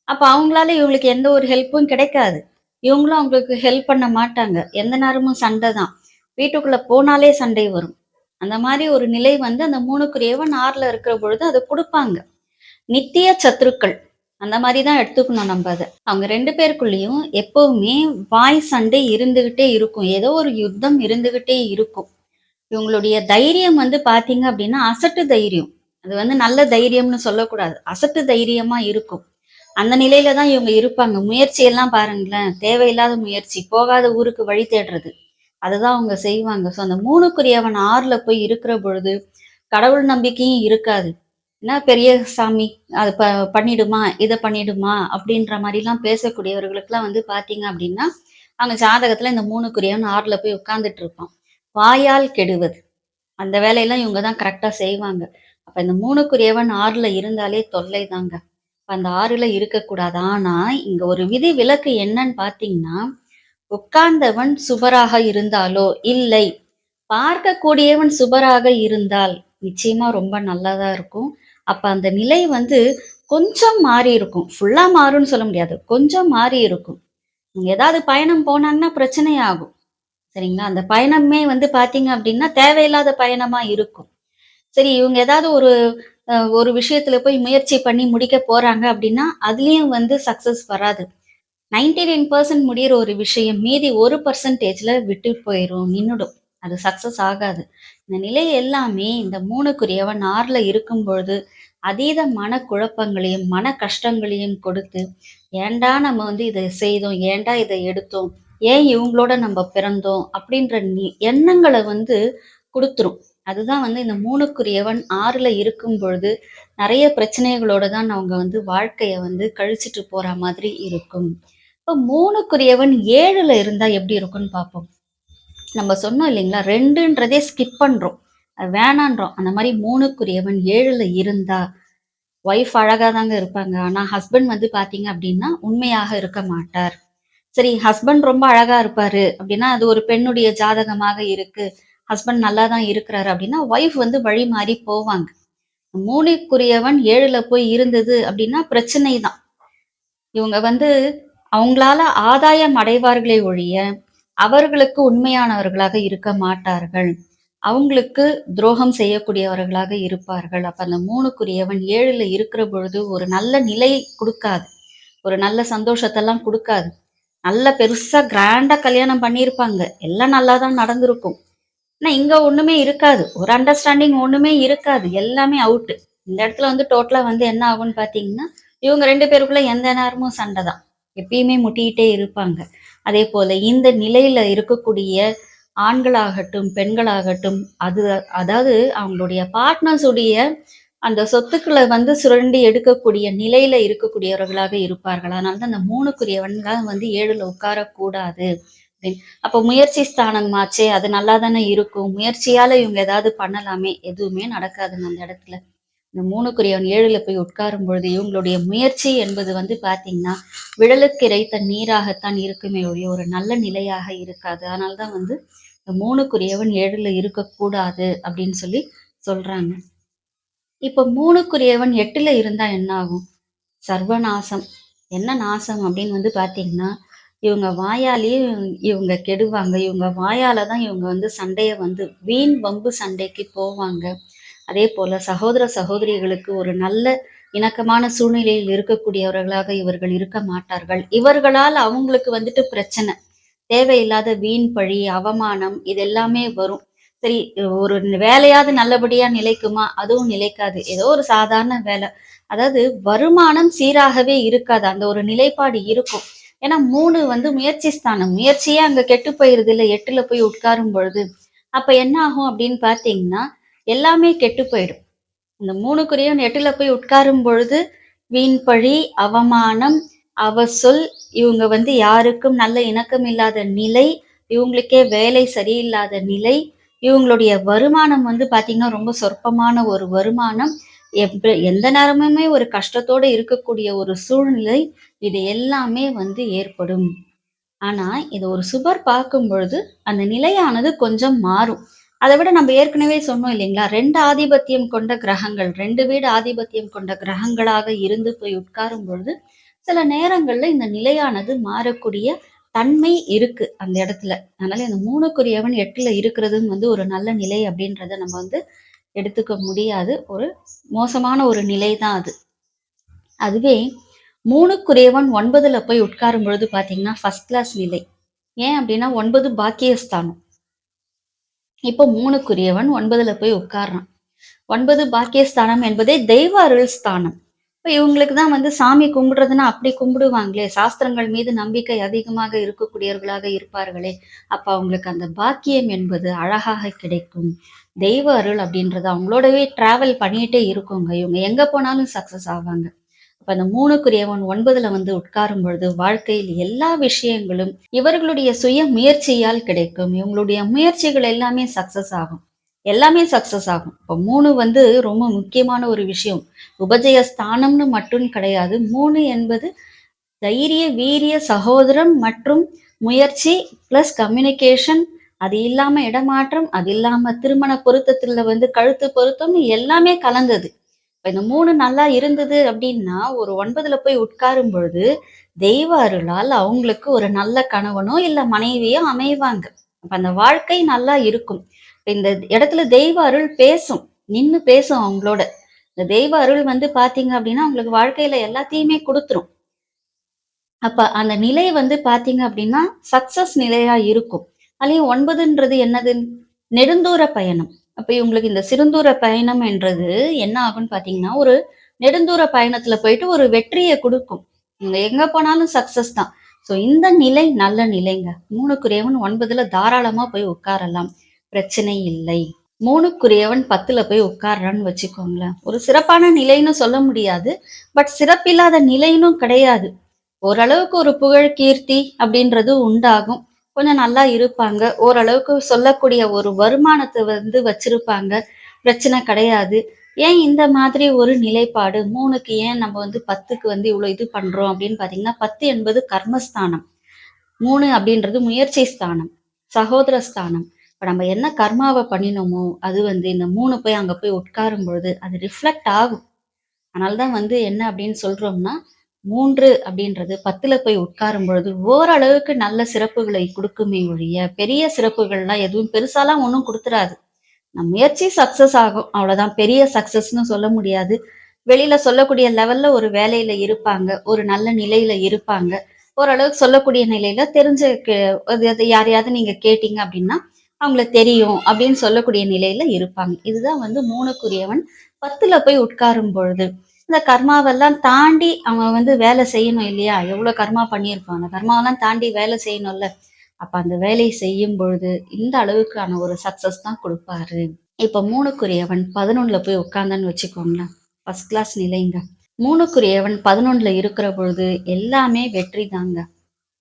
அப்ப அவங்களால இவங்களுக்கு எந்த ஒரு ஹெல்ப்பும் கிடைக்காது. இவங்களும் அவங்களுக்கு ஹெல்ப் பண்ண மாட்டாங்க. எந்த நேரமும் சண்டை தான். வீட்டுக்குள்ள போனாலே சண்டை வரும். அந்த மாரி ஒரு நிலை வந்து அந்த 3க்குரியவன் 6ல இருக்கிற பொழுது அத குடுப்பாங்க. நித்திய சத்துருக்கள். அந்த மாரி தான் எடுத்துக்கணும் நம்ப அத. அவங்க 2 பேருக்குள்ளயும் எப்பவுமே வாய் சண்டை இருந்துகிட்டே இருக்கும். ஏதோ ஒரு யுத்தம் இருந்துகிட்டே இருக்கும். இவங்களுடைய தைரியம் வந்து பார்த்தீங்க அப்டின்னா, அசட்டு தைரியம். அது வந்து நல்ல தைரியம்னு சொல்லக்கூடாது. அசட்டு தைரியமா இருக்கும். அந்த நிலையில தான் இவங்க இருப்பாங்க. முயற்சி எல்லாம் பாருங்களேன், தேவையில்லாத முயற்சி. போகாத ஊருக்கு வழி தேடுறது. அததான் அவங்க செய்வாங்க. ஸோ அந்த 3க்குரியவன் 6ல போய் இருக்கிற பொழுது, கடவுள் நம்பிக்கையும் இருக்காது. என்ன பெரிய சாமி, அது பண்ணிடுமா, இத பண்ணிடுமா அப்படின்ற மாரிலாம் பேசக்கூடியவர்களுக்குலாம் வந்து பார்த்தீங்க அப்படின்னா, அவங்க ஜாதகத்துல இந்த 3க்குரியவன் 6ல போய் உட்கார்ந்துட்டு இருப்பான். வாயால் கெடுவது. அந்த வேலையெல்லாம் இவங்க தான் கரெக்ட்டா செய்வாங்க. அப்ப இந்த 3க்குரியவன் 6ல இருந்தாலே தொல்லை தாங்க. அந்த 6ல இருக்கக்கூடாது. ஆனா, இங்க ஒரு விதி விலக்கு என்னன்னு பார்த்தீங்கன்னா, உட்கார்ந்தவன் சுபராக இருந்தாலோ, இல்லை பார்க்கக்கூடியவன் சுபராக இருந்தால், நிச்சயமா ரொம்ப நல்லதா இருக்கும். அப்ப அந்த நிலை வந்து கொஞ்சம் மாறி இருக்கும். ஃபுல்லா மாறும்ன்னு சொல்ல முடியாது. கொஞ்சம் மாறி இருக்கும். நீங்க ஏதாவது பயணம் போனாங்கன்னா பிரச்சனை ஆகும். சரிங்களா? அந்த பயணமே வந்து பார்த்தீங்க அப்டின்னா, தேவையில்லாத பயணமா இருக்கும். சரி இவங்க ஏதாவது ஒரு விஷயத்துல போய் முயற்சி பண்ணி முடிக்க போறாங்க அப்டின்னா, அதுலயும் வந்து சக்சஸ் வராது. 99% முடியிற ஒரு விஷயம் மீதி 1%ல விட்டு போயிரும், நின்னுடும். அது சக்சஸ் ஆகாது. இந்த நிலை எல்லாமே இந்த 3க்குரியவன் 6ல இருக்கும்பொழுது, அதீத மன கஷ்டங்களையும் கொடுத்து, ஏன்டா நம்ம வந்து இத செய்தோம்? ஏன்டா இத எடுத்தோம்? ஏன் இவங்களோட நம்ம பிறந்தோம் அப்படின்ற எண்ணங்கள வந்து குடுத்துரும். அதுதான் வந்து இந்த 3க்குரியவன் 6ல இருக்கும் பொழுது, நெறைய பிரச்சனைகளோட தான் அவங்க வந்து வாழ்க்கைய வந்து கழிச்சுட்டு போற மாதிரி இருக்கும். இப்ப 3க்குரியவன் 7ல இருந்தா எப்படி இருக்கும்னு பார்ப்போம். நம்ம சொன்னோம் இல்லைங்களா? 2ன்றதே ஸ்கிப் பண்றோம். அது வேணான்றோம். அந்த மாரி 3க்குரியவன் 7ல இருந்தா, ஒய்ஃப் அழகா தாங்க இருப்பாங்க. ஆனா ஹஸ்பண்ட் வந்து பார்த்தீங்க அப்டின்னா, உண்மையாக இருக்க மாட்டார். சரி ஹஸ்பண்ட் ரொம்ப அழகா இருப்பாரு அப்டின்னா, அது ஒரு பெண்ணுடைய ஜாதகமாக இருக்கு. ஹஸ்பண்ட் நல்லா தான் இருக்கிறாரு அப்டின்னா, ஒய்ஃப் வந்து வழி மாறி போவாங்க. 3க்குரியவன் 7ல போய் இருந்தது அப்டின்னா பிரச்சனை தான். இவங்க வந்து அவங்களால ஆதாயம் அடைவார்களே ஒழிய, அவர்களுக்கு உண்மையானவர்களாக இருக்க மாட்டார்கள். அவங்களுக்கு துரோகம் செய்யக்கூடியவர்களாக இருப்பார்கள். அப்ப அந்த 3க்குரியவன் 7ல இருக்கிற பொழுது ஒரு நல்ல நிலை குடுக்காது. ஒரு நல்ல சந்தோஷத்தெல்லாம் குடுக்காது. நல்ல பெருசா கிராண்டா கல்யாணம் பண்ணியிருப்பாங்க. எல்லாம் நல்லா தான் நடந்திருக்கும். ஆனா இங்க ஒண்ணுமே இருக்காது. ஒரு அண்டர்ஸ்டாண்டிங் ஒண்ணுமே இருக்காது. எல்லாமே அவுட்டு. இந்த இடத்துல வந்து டோட்டலா வந்து என்ன ஆகும்ன்னு பார்த்தீங்கன்னா, இவங்க 2 பேருக்குள்ள எந்த நேரமும் சண்டை தான். எப்பயுமே முட்டிக்கிட்டே இருப்பாங்க. அதேபோல இந்த நிலையில இருக்கக்கூடிய ஆண்களாகட்டும், பெண்களாகட்டும், அது அதாவது அவங்களுடைய பார்ட்னர்ஸ் உடைய அந்த சொத்துக்கள வந்து சுரண்டி எடுக்கக்கூடிய நிலையில இருக்கக்கூடியவர்களாக இருப்பார்கள். அதனால தான் அந்த 3க்குரியவன்லாம் வந்து 7ல உட்காரக்கூடாது. அப்படின்னு. அப்போ முயற்சி ஸ்தானமாச்சே அது நல்லா தானே இருக்கும். முயற்சியால இவங்க ஏதாவது பண்ணலாமே! எதுவுமே நடக்காதுங்க அந்த இடத்துல. இந்த 3க்குரியவன் 7ல போய் உட்காரும் பொழுது, இவங்களுடைய முயற்சி என்பது வந்து பார்த்தீங்கன்னா, விழலுக்கு இறைத்த நீராகத்தான் இருக்குமே ஒழிய, ஒரு நல்ல நிலையாக இருக்காது. அதனால தான் வந்து இந்த 3க்குரியவன் 7ல இருக்கக்கூடாது அப்படின்னு சொல்லி சொல்றாங்க. இப்ப 3க்குரியவன் 8ல இருந்தா என்ன ஆகும்? சர்வநாசம். என்ன நாசம் அப்படின்னு வந்து பார்த்தீங்கன்னா, இவங்க வாயாலேயே இவங்க கெடுவாங்க. இவங்க வாயால தான் இவங்க வந்து சண்டைய வந்து வீண் வம்பு சண்டைக்கு போவாங்க. அதேபோல சகோதர, சகோதரிகளுக்கு ஒரு நல்ல இணக்கமான சூழ்நிலையில் இருக்கக்கூடியவர்களாக இவர்கள் இருக்க மாட்டார்கள். இவர்களால் அவங்களுக்கு வந்துட்டு பிரச்சனை. தேவையில்லாத வீண் பழி, அவமானம் இது எல்லாமே வரும். சரி ஒரு வேலையாவது நல்லபடியா நிலைக்குமா? அதுவும் நிலைக்காது. ஏதோ ஒரு சாதாரண வேலை. அதாவது வருமானம் சீராகவே இருக்காது. அந்த ஒரு நிலைப்பாடு இருக்கும். ஏன்னா 3 வந்து முயற்சி ஸ்தானம். முயற்சியே அங்க கெட்டு போயிருதுல்ல 8ல போய் உட்காரும் பொழுது. அப்ப என்ன ஆகும் அப்படின்னு பார்த்தீங்கன்னா, எல்லாமே கெட்டு போயிடும். இந்த 3க்குரியவன் 8ல போய் உட்காரும் பொழுது, வீண் பழி, அவமானம், அவசொல், இவங்க வந்து யாருக்கும் நல்ல இணக்கம் இல்லாத நிலை, இவங்களுக்கே வேலை சரியில்லாத நிலை, இவங்களுடைய வருமானம் வந்து பார்த்தீங்கன்னா, ரொம்ப சொற்பமான ஒரு வருமானம். எந்த நேரமுமே ஒரு கஷ்டத்தோட இருக்கக்கூடிய ஒரு சூழ்நிலை, இது எல்லாமே வந்து ஏற்படும். ஆனா, இத ஒரு சுபர் பார்க்கும் பொழுது, அந்த நிலையானது கொஞ்சம் மாறும். அத விட நம்ம ஏற்கனவே சொன்னோம் இல்லைங்களா? 2 ஆதிபத்தியம் கொண்ட கிரகங்கள், 2 வீடு ஆதிபத்தியம் கொண்ட கிரகங்களாக இருந்து போய் உட்காரும் பொழுது, சில நேரங்கள்ல இந்த நிலையானது மாறக்கூடிய தன்மை இருக்கு அந்த இடத்துல. அதனால இந்த 3க்குரியவன் 8ல இருக்கிறதுன்னு வந்து ஒரு நல்ல நிலை அப்படின்றத நம்ம வந்து எடுத்துக்க முடியாது. ஒரு மோசமான ஒரு நிலை தான் அது. அதுவே 3க்குரியவன் 9ல போய் உட்காரும் பொழுது பார்த்தீங்கன்னா, ஃபர்ஸ்ட் கிளாஸ் நிலை. ஏன் அப்டின்னா 9 பாக்கியஸ்தானம். இப்போ 3க்குரியவன் 9ல போய் உட்கார்றான். 9 பாக்கியஸ்தானம் என்பதே தெய்வ அருள் ஸ்தானம். இப்ப இவங்களுக்கு தான் வந்து சாமி கும்பிடுறதுன்னா அப்படி கும்பிடுவாங்களே! சாஸ்திரங்கள் மீது நம்பிக்கை அதிகமாக இருக்கக்கூடியவர்களாக இருப்பார்களே! அப்ப அவங்களுக்கு அந்த பாக்கியம் என்பது அழகாக கிடைக்கும். தெய்வ அருள் அப்படின்றது அவங்களோடவே டிராவல் பண்ணிட்டே இருக்குங்க. இவங்க எங்க போனாலும் சக்சஸ் ஆவாங்க. அப்ப அந்த 3க்குரியவன் 9ல வந்து உட்காரும் பொழுது, வாழ்க்கையில் எல்லா விஷயங்களும் இவர்களுடைய சுய முயற்சியால் கிடைக்கும். இவங்களுடைய முயற்சிகள் எல்லாமே சக்சஸ் ஆகும். எல்லாமே சக்சஸ் ஆகும். இப்ப 3 வந்து ரொம்ப முக்கியமான ஒரு விஷயம். உபஜய ஸ்தானம்னு மட்டும் கிடையாது. 3 என்பது தைரிய, வீரிய, சகோதரம் மற்றும் முயற்சி பிளஸ் கம்யூனிகேஷன் அது இல்லாம இடமாற்றம், அது இல்லாம திருமண பொருத்தத்துல வந்து கழுத்து பொருத்தம்னு எல்லாமே கலந்தது. இப்ப இந்த 3 நல்லா இருந்தது அப்டின்னா, ஒரு 9ல போய் உட்காரும் பொழுது, தெய்வ அருளால் அவங்களுக்கு ஒரு நல்ல கணவனோ, இல்ல மனைவியோ அமைவாங்க. அப்ப அந்த வாழ்க்கை நல்லா இருக்கும். இப்ப இந்த இடத்துல தெய்வ அருள் பேசும். நின்னு பேசும் அவங்களோட. இந்த தெய்வ அருள் வந்து பார்த்தீங்க அப்டின்னா, உங்களுக்கு வாழ்க்கையில எல்லாத்தையுமே குடுத்துரும். அப்ப அந்த நிலை வந்து பார்த்தீங்க அப்டின்னா, சக்சஸ் நிலையா இருக்கும். அதுலயும் 9ன்றது என்னது? நெடுந்தூர பயணம். அப்ப இவங்களுக்கு இந்த சிறுந்தூர பயணம் என்றது என்ன ஆகும்ன்னு பார்த்தீங்கன்னா, ஒரு நெடுந்தூர பயணத்துல போயிட்டு ஒரு வெற்றிய குடுக்கும். இவங்க எங்க போனாலும் சக்சஸ் தான். ஸோ இந்த நிலை நல்ல நிலைங்க. 3க்குரியவன் 9ல தாராளமா போய் உட்காரலாம். பிரச்சனை இல்லை. 3க்குரியவன் 10ல போய் உட்கார்றான்னு வச்சுக்கோங்களேன். ஒரு சிறப்பான நிலைன்னு சொல்ல முடியாது. பட் சிறப்பில்லாத நிலைன்னும் கிடையாது. ஓரளவுக்கு ஒரு புகழ், கீர்த்தி அப்படின்றது உண்டாகும். கொஞ்சம் நல்லா இருப்பாங்க. ஓரளவுக்கு சொல்லக்கூடிய ஒரு வருமானத்த வச்சிருப்பாங்க. பிரச்சனை கிடையாது. ஏன் இந்த மாதிரி ஒரு நிலைப்பாடு 3க்கு ஏன் நம்ம 10க்கு இவ்ளோ இது பண்றோம் அப்படின்னு பார்த்தீங்கன்னா, 10 என்பது கர்மஸ்தானம். 3 அப்படின்றது முயற்சி ஸ்தானம், சகோதர ஸ்தானம். இப்ப நம்ம என்ன கர்மாவ பண்ணினோமோ, அது இந்த 3 போய் அங்க போய் உட்காரும் பொழுது, அது ரிஃப்ளெக்ட் ஆகும். அதனால தான் என்ன அப்படின்னு சொல்றோம்னா, 3 அப்படின்றது 10ல போய் உட்காரும் பொழுது, ஓரளவுக்கு நல்ல சிறப்புகளை குடுக்குமே ஒழிய, பெரிய சிறப்புகள்லாம் எதுவும் பெருசாலாம் ஒண்ணும் குடுத்துறாது. நம் முயற்சி சக்சஸ் ஆகும். அவ்வளோதான். பெரிய சக்சஸ்ன்னு சொல்ல முடியாது. வெளியில சொல்லக்கூடிய லெவல்ல ஒரு வேலையில இருப்பாங்க. ஒரு நல்ல நிலையில இருப்பாங்க. ஓரளவுக்கு சொல்லக்கூடிய நிலையில தெரிஞ்ச அது அது யாரையாவது நீங்க கேட்டீங்க அப்படின்னா, அவங்கள தெரியும் அப்படின்னு சொல்லக்கூடிய நிலையில இருப்பாங்க. இதுதான் 3க்குரியவன் 10ல போய் உட்காரும் பொழுது, இந்த கர்மாவெல்லாம் தாண்டி அவன் வேலை செய்யணும் இல்லையா? எவ்வளோ கர்மா பண்ணியிருப்பான். அந்த கர்மாவெல்லாம் தாண்டி வேலை செய்யணும்ல. அப்ப அந்த வேலை செய்யும் பொழுது, இந்த அளவுக்கான ஒரு சக்சஸ் தான் குடுப்பாரு. இப்ப 3க்குரியவன் 11ல போய் உட்கார்ந்தான்னு வச்சுக்கோங்களேன். First class நிலைங்க. 3க்குரியவன் 11ல இருக்கிற பொழுது எல்லாமே வெற்றி தாங்க.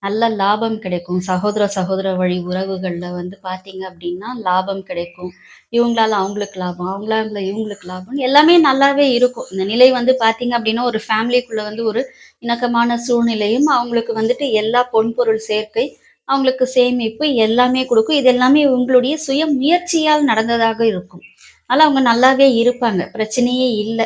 நல்ல லாபம் கிடைக்கும். சகோதர, சகோதர வழி உறவுகள்ல பார்த்தீங்க அப்படின்னா, லாபம் கிடைக்கும். இவங்களால அவங்களுக்கு லாபம், அவங்களால இவங்களுக்கு லாபம் எல்லாமே நல்லாவே இருக்கும். இந்த நிலை பார்த்தீங்க அப்படின்னா, ஒரு ஃபேமிலிக்குள்ள ஒரு இணக்கமான சூழ்நிலையும், அவங்களுக்கு எல்லா பொன்பொருள் சேர்க்கை, அவங்களுக்கு சேமிப்பு எல்லாமே குடுக்கும். இது எல்லாமே உங்களுடைய சுய முயற்சியால் நடந்ததாக இருக்கும். அதனால அவங்க நல்லாவே இருப்பாங்க. பிரச்சனையே இல்ல.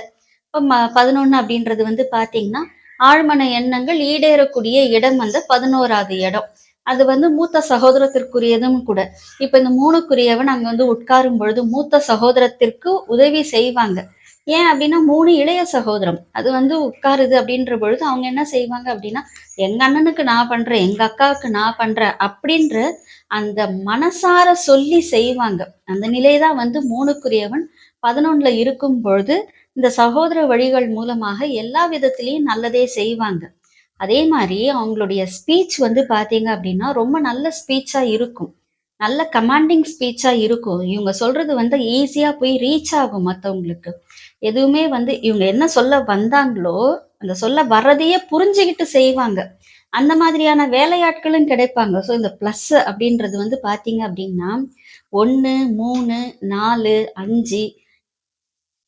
இப்ப 11 அப்படின்றது பார்த்தீங்கன்னா, ஆழ்மன எண்ணங்கள் ஈடேறக்கூடிய இடம் 11வது இடம். அது மூத்த சகோதரத்திற்குரியதும் கூட. இப்ப இந்த 3க்குரியவன் அங்க உட்காரும் பொழுது மூத்த சகோதரத்திற்கு உதவி செய்வாங்க. ஏன் அப்படின்னா 3 இளைய சகோதரம். அது உட்காருது அப்படின்ற பொழுது அவங்க என்ன செய்வாங்க அப்படின்னா, எங்க அண்ணனுக்கு நான் பண்றேன், எங்க அக்காவுக்கு நான் பண்றேன் அப்படின்ற அந்த மனசார சொல்லி செய்வாங்க. அந்த நிலை தான் 3க்குரியவன் 11ல இருக்கும் பொழுது, இந்த சகோதர வழிகள் மூலமாக எல்லா விதத்திலயும் நல்லதே செய்வாங்க. அதே மாரி அவங்களுடைய ஸ்பீச் பார்த்தீங்க அப்படின்னா, ரொம்ப நல்ல ஸ்பீச்சா இருக்கும். நல்ல கமாண்டிங் ஸ்பீச்சா இருக்கும். இவங்க சொல்றது ஈஸியா போய் ரீச் ஆகும் மத்தவங்களுக்கு. எதுவுமே இவங்க என்ன சொல்ல வந்தாங்களோ, அந்த சொல்ல வர்றதையே புரிஞ்சுகிட்டு செய்வாங்க. அந்த மாதிரியான வேலையாட்களும் கிடைப்பாங்க. ஸோ இந்த பிளஸ் அப்படின்றது பார்த்தீங்க அப்படின்னா, 1, 3, 4, 5,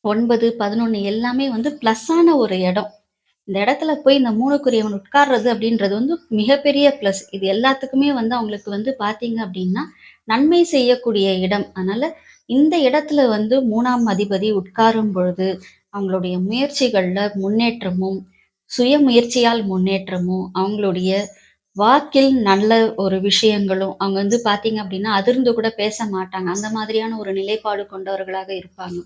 9, 11 எல்லாமே பிளஸ்ஸான ஒரு இடம். இந்த இடத்துல போய் இந்த 3க்குரியவன் உட்கார்றது அப்படின்றது மிகப்பெரிய பிளஸ். இது எல்லாத்துக்குமே அவங்களுக்கு பார்த்தீங்க அப்படின்னா, நன்மை செய்யக்கூடிய இடம். அதனால இந்த இடத்துல 3ஆம் அதிபதி உட்காரும் பொழுது, அவங்களுடைய முயற்சிகள்ல முன்னேற்றமும், சுய முயற்சியால் முன்னேற்றமும், அவங்களுடைய வாக்கில் நல்ல ஒரு விஷயங்களும், அவங்க பார்த்தீங்க அப்படின்னா, அதிர்ந்து கூட பேச மாட்டாங்க. அந்த மாதிரியான ஒரு நிலைப்பாடு கொண்டவர்களாக இருப்பாங்க.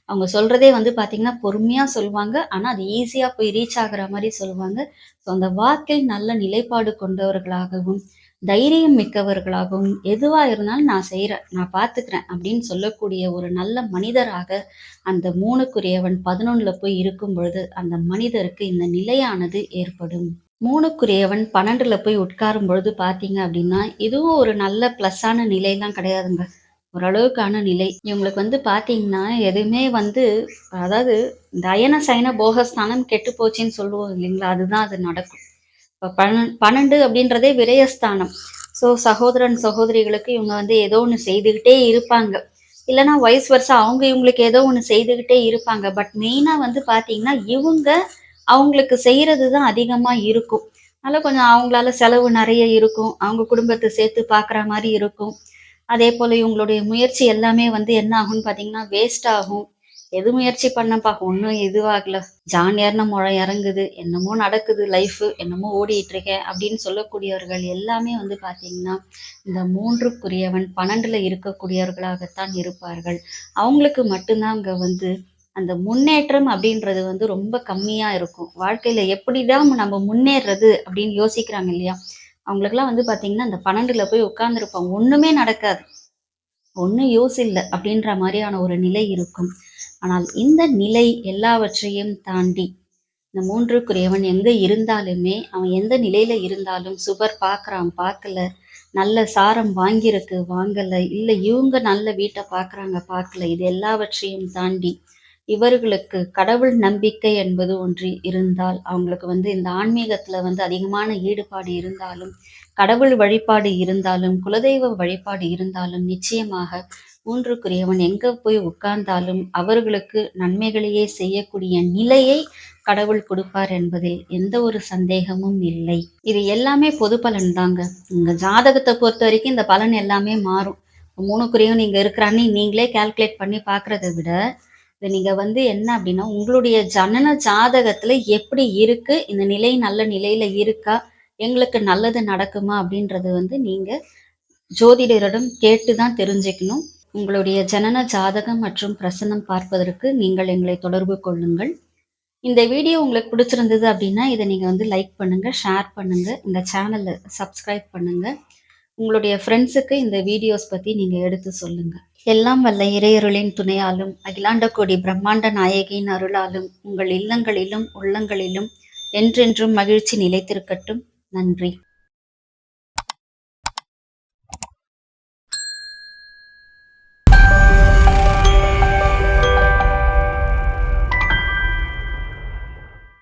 அவங்க சொல்றதே பார்த்தீங்கன்னா, பொறுமையா சொல்வாங்க. ஆனா, அது ஈஸியா போய் ரீச் ஆகுற மாரி சொல்லுவாங்க. ஸோ, அந்த வாக்கில் நல்ல நிலைப்பாடு கொண்டவர்களாகவும், தைரியம் மிக்கவர்களாகவும், எதுவா இருந்தாலும் நான் செய்றேன், நான் பார்த்துக்கிறேன் அப்படின்னு சொல்லக்கூடிய ஒரு நல்ல மனிதராக அந்த 3க்குரியவன் 11ல போய் இருக்கும் பொழுது, அந்த மனிதருக்கு இந்த நிலையானது ஏற்படும். 3க்குரியவன் 12ல போய் உட்காரும் பொழுது பார்த்தீங்க அப்படின்னா, இதுவும் ஒரு நல்ல ப்ளஸ்ஸான நிலைலாம் கிடையாதுங்க. ஓரளவுக்கான நிலை. இவங்களுக்கு பார்த்தீங்கன்னா, எதுவுமே அதாவது இந்த அயன சயன போகஸ்தானம் கெட்டு போச்சுன்னு சொல்லுவோம் இல்லைங்களா? அதுதான் அது நடக்கும். இப்ப 12 அப்படின்றதே விரயஸ்தானம். ஸோ சகோதரன், சகோதரிகளுக்கு இவங்க ஏதோ ஒண்ணு செய்துகிட்டே இருப்பாங்க. இல்லன்னா வைஸ் வர்ஸா அவங்க இவங்களுக்கு ஏதோ ஒண்ணு செய்துகிட்டே இருப்பாங்க. பட் மெயினா பார்த்தீங்கன்னா, இவங்க அவங்களுக்கு செய்றது தான் அதிகமா இருக்கும். அதனால கொஞ்சம் அவங்களால செலவு நெறைய இருக்கும். அவங்க குடும்பத்த சேர்த்து பார்க்குற மாரி இருக்கும். அதேபோல இவங்களுடைய முயற்சி எல்லாமே என்ன ஆகும்ன்னு பார்த்தீங்கன்னா, வேஸ்ட் ஆகும். எது முயற்சி பண்ணப்பா, ஒண்ணும் இதுவாகல. ஜான் ஏறுன முழம் இறங்குது. என்னமோ நடக்குது லைஃபு. என்னமோ ஓடிட்டு இருக்கேன் அப்படின்னு சொல்லக்கூடியவர்கள் எல்லாமே பார்த்தீங்கன்னா, இந்த 3க்குரியவன் 12ல இருக்கக்கூடியவர்களாகத்தான் இருப்பார்கள். அவங்களுக்கு மட்டும் தான் அங்க அந்த முன்னேற்றம் அப்படின்றது ரொம்ப கம்மியா இருக்கும். வாழ்க்கையில எப்படிதான் நம்ம முன்னேறது அப்படின்னு யோசிக்கிறாங்க இல்லையா? அவங்களுக்கெல்லாம் பார்த்தீங்கன்னா, அந்த 12ல போய் உட்கார்ந்திருப்பாங்க. ஒண்ணுமே நடக்காது. ஒண்ணும் யூஸ் இல்ல அப்படின்ற மாரியான ஒரு நிலை இருக்கும். ஆனால் இந்த நிலை எல்லாவற்றையும் தாண்டி இந்த மூன்றுக்குரியவன் எங்க இருந்தாலுமே அவன் எந்த நிலையில இருந்தாலும் சுபர் பார்க்குறான் பார்க்கல, நல்ல சாரம் வாங்கியிருக்கு வாங்கல, இல்ல இவங்க நல்ல வீட்ட பார்க்குறாங்க பார்க்கல, இது எல்லாவற்றையும் தாண்டி இவர்களுக்கு கடவுள் நம்பிக்கை என்பது ஒன்று இருந்தால், அவங்களுக்கு இந்த ஆன்மீகத்துல அதிகமான ஈடுபாடு இருந்தாலும், கடவுள் வழிபாடு இருந்தாலும், குலதெய்வ வழிபாடு இருந்தாலும், நிச்சயமாக மூன்றுக்குரியவன் எங்க போய் உட்கார்ந்தாலும் அவர்களுக்கு நன்மைகளையே செய்யக்கூடிய நிலையை கடவுள் கொடுப்பார் என்பதில் எந்த ஒரு சந்தேகமும் இல்லை. இது எல்லாமே பொது பலன் தாங்க. உங்க ஜாதகத்தை பொறுத்த வரைக்கும் இந்த பலன் எல்லாமே மாறும். 3க்குரியவன் நீங்க இருக்கிறான்னு நீங்களே கால்குலேட் பண்ணி பார்க்கறத விட, இத நீங்க என்ன அப்படின்னா, உங்களுடைய ஜனன ஜாதகத்துல எப்படி இருக்கு, இந்த நிலை நல்ல நிலையில இருக்கா, எங்களுக்கு நல்லது நடக்குமா அப்படின்றது நீங்க ஜோதிடரிடம் கேட்டு தான் தெரிஞ்சுக்கணும். உங்களுடைய ஜனன ஜாதகம் மற்றும் பிரசன்னம் பார்ப்பதற்கு நீங்கள் எங்களை தொடர்பு கொள்ளுங்கள். இந்த வீடியோ உங்களுக்கு பிடிச்சிருந்தது அப்படின்னா, இதை நீங்க லைக் பண்ணுங்க, ஷேர் பண்ணுங்க, இந்த சேனலை சப்ஸ்கிரைப் பண்ணுங்க. உங்களுடைய ஃப்ரெண்ட்ஸுக்கு இந்த வீடியோஸ் பத்தி நீங்க எடுத்து சொல்லுங்க. எல்லாம் வல்ல இறையருளின் துணையாலும், அகிலாண்ட கோடி பிரம்மாண்ட நாயகியின் அருளாலும் உங்கள் இல்லங்களிலும் உள்ளங்களிலும் என்றென்றும் மகிழ்ச்சி நிலைத்திருக்கட்டும். நன்றி.